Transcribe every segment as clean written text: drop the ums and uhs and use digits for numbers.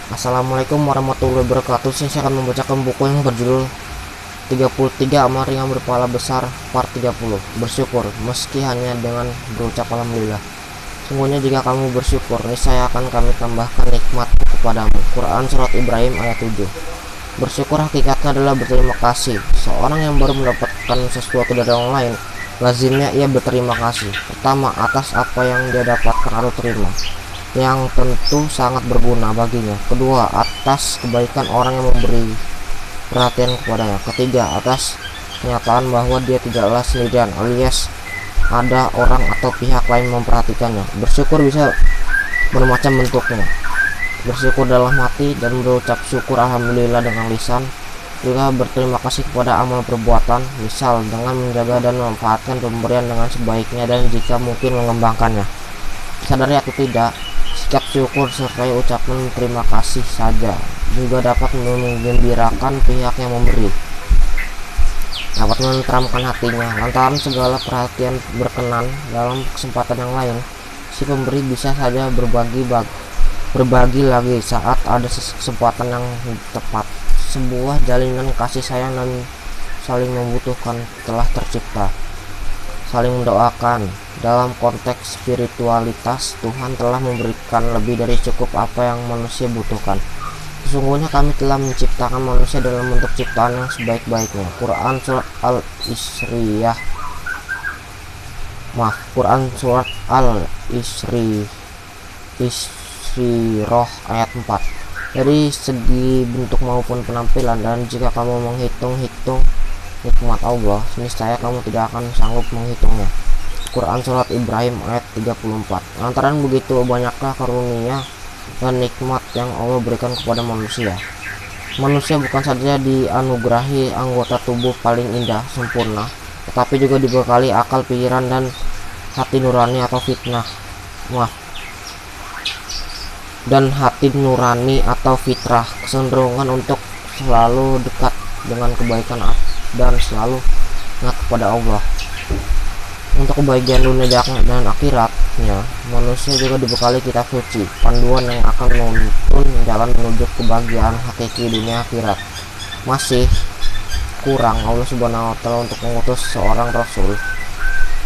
Assalamualaikum warahmatullahi wabarakatuh. Saya akan membacakan buku yang berjudul 33 Amal Ringan Berpahala Besar Part 30. Bersyukur meski hanya dengan berucap alhamdulillah. Sungguhnya jika kamu bersyukur, niscaya akan kami tambahkan nikmat kepadamu. Quran Surat Ibrahim ayat 7. Bersyukur hakikatnya adalah berterima kasih. Seorang yang baru mendapatkan sesuatu dari orang lain, lazimnya ia berterima kasih. Pertama, atas apa yang dia dapatkan atau terima, yang tentu sangat berguna baginya. Kedua, atas kebaikan orang yang memberi perhatian kepadanya. Ketiga, atas kenyataan bahwa dia tidaklah sendirian, alias ada orang atau pihak lain memperhatikannya. Bersyukur bisa bermacam bentuknya. Bersyukur dalam hati dan berucap syukur alhamdulillah dengan lisan. Juga berterima kasih kepada amal perbuatan, misal dengan menjaga dan memanfaatkan pemberian dengan sebaiknya dan jika mungkin mengembangkannya. Sadari atau tidak, sikap syukur serta ucapan terima kasih saja juga dapat menggembirakan pihak yang memberi, dapat menenteramkan hatinya. Lantaran segala perhatian berkenan dalam kesempatan yang lain, si pemberi bisa saja berbagi lagi saat ada kesempatan yang tepat. Sebuah jalinan kasih sayang dan saling membutuhkan telah tercipta. Saling mendoakan. Dalam konteks spiritualitas, Tuhan telah memberikan lebih dari cukup apa yang manusia butuhkan. Sesungguhnya kami telah menciptakan manusia dalam bentuk ciptaan yang sebaik-baiknya. Quran Surat Al-Isriyah ayat 4. Dari segi bentuk maupun penampilan, dan jika kamu menghitung-hitung nikmat Allah, niscaya kamu tidak akan sanggup menghitungnya. Quran Surat Ibrahim ayat 34. Lantaran begitu banyaklah karunia dan nikmat yang Allah berikan kepada manusia. Manusia bukan saja dianugerahi anggota tubuh paling indah sempurna, tetapi juga dibekali akal, pikiran, dan hati nurani atau fitrah, kecenderungan untuk selalu dekat dengan kebaikan dan selalu ingat kepada Allah. Untuk kebahagiaan dunia dan akhiratnya, manusia juga dibekali kitab suci, panduan yang akan menuntun jalan menuju kebahagiaan hakiki dunia akhirat. Masih kurang Allah Subhanahu wa Ta'ala untuk mengutus seorang rasul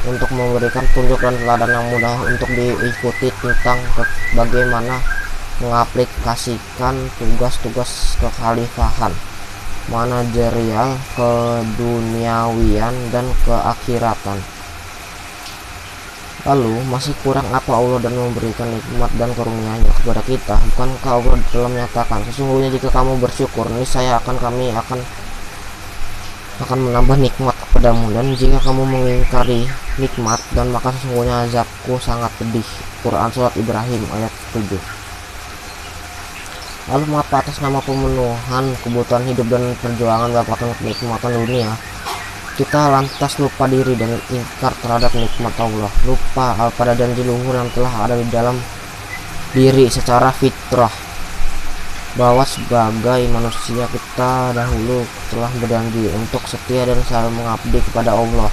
untuk memberikan tunjuk dan teladan yang mudah untuk diikuti tentang bagaimana mengaplikasikan tugas-tugas kekhalifahan, manajerial, keduniawian, dan keakhiratan. Lalu masih kurang apa Allah dan memberikan nikmat dan karunia-Nya kepada kita? Bukankah Allah telah menyatakan, sesungguhnya jika kamu bersyukur, niscaya kami akan menambah nikmat kepadamu, dan jika kamu mengingkari nikmat, dan maka sesungguhnya azabku sangat pedih. Quran Surat Ibrahim ayat 7. Lalu mengapa atas nama pemenuhan kebutuhan hidup dan perjuangan mendapatkan kenikmatan dunia, kita lantas lupa diri dan ingkar terhadap nikmat Allah, lupa pada janji luhur yang telah ada di dalam diri secara fitrah, bahwa sebagai manusia kita dahulu telah berjanji untuk setia dan selalu mengabdi kepada Allah,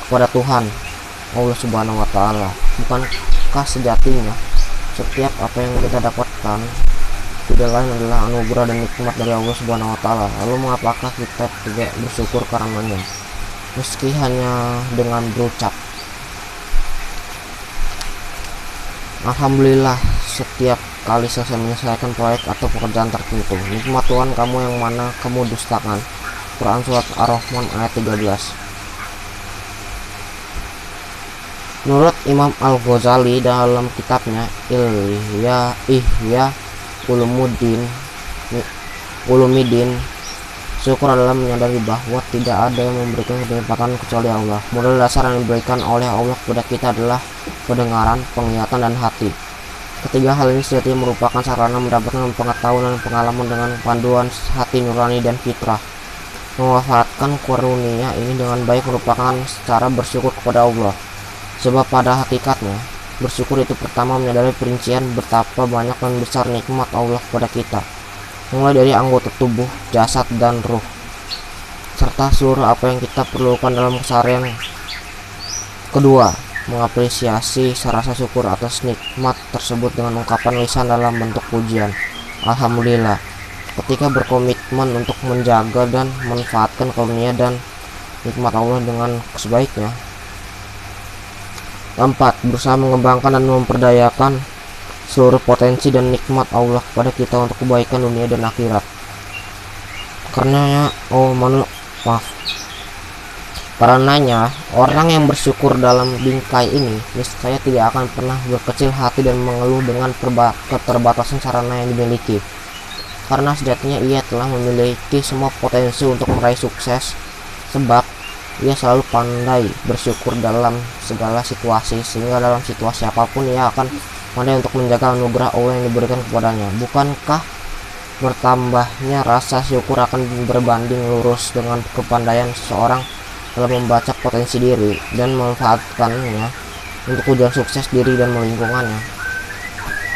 kepada Tuhan Allah Subhanahu wa Ta'ala. Bukankah sejatinya setiap apa yang kita dapatkan tidak lain adalah anugerah dan nikmat dari Allah Subhanahu wa Ta'ala? Lalu mengapakah kita tidak bersyukur karenanya, meski hanya dengan berucap alhamdulillah setiap kali selesai menyelesaikan proyek atau pekerjaan tertentu? Nikmat Tuhan kamu yang mana kamu dustakan? Quran Surat Ar-Rahman ayat 13. Menurut Imam Al-Ghazali dalam kitabnya Ihya Ulumuddin, syukur adalah menyadari bahwa tidak ada yang memberikan kenikmatan kecuali Allah. Modal dasar yang diberikan oleh Allah kepada kita adalah pendengaran, penglihatan, dan hati. Ketiga hal ini sejatinya merupakan sarana mendapatkan pengetahuan dan pengalaman dengan panduan hati nurani dan fitrah. Memanfaatkan karunia ini dengan baik merupakan cara bersyukur kepada Allah. Sebab pada hakikatnya, bersyukur itu pertama menyadari perincian betapa banyak dan besar nikmat Allah kepada kita, mulai dari anggota tubuh, jasad, dan ruh, serta seluruh apa yang kita perlukan dalam keseharian. Kedua, mengapresiasi rasa syukur atas nikmat tersebut dengan ungkapan lisan dalam bentuk pujian. Alhamdulillah, ketika berkomitmen untuk menjaga dan memanfaatkan karunia dan nikmat Allah dengan sebaiknya. 4. Berusaha mengembangkan dan memperdayakan seluruh potensi dan nikmat Allah kepada kita untuk kebaikan dunia dan akhirat. Karenanya, orang yang bersyukur dalam bingkai ini niscaya tidak akan pernah berkecil hati dan mengeluh dengan keterbatasan sarana yang dimiliki. Karena sejatinya ia telah memiliki semua potensi untuk meraih sukses, sebab ia selalu pandai bersyukur dalam segala situasi, sehingga dalam situasi apapun ia akan pandai untuk menjaga anugerah Allah yang diberikan kepadanya. Bukankah bertambahnya rasa syukur akan berbanding lurus dengan kepandaian seseorang dalam membaca potensi diri dan memanfaatkannya untuk tujuan sukses diri dan lingkungannya.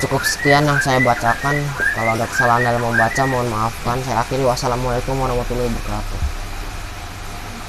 Cukup sekian yang saya bacakan. Kalau ada kesalahan dalam membaca mohon maafkan. Saya akhiri. Wassalamualaikum warahmatullahi wabarakatuh.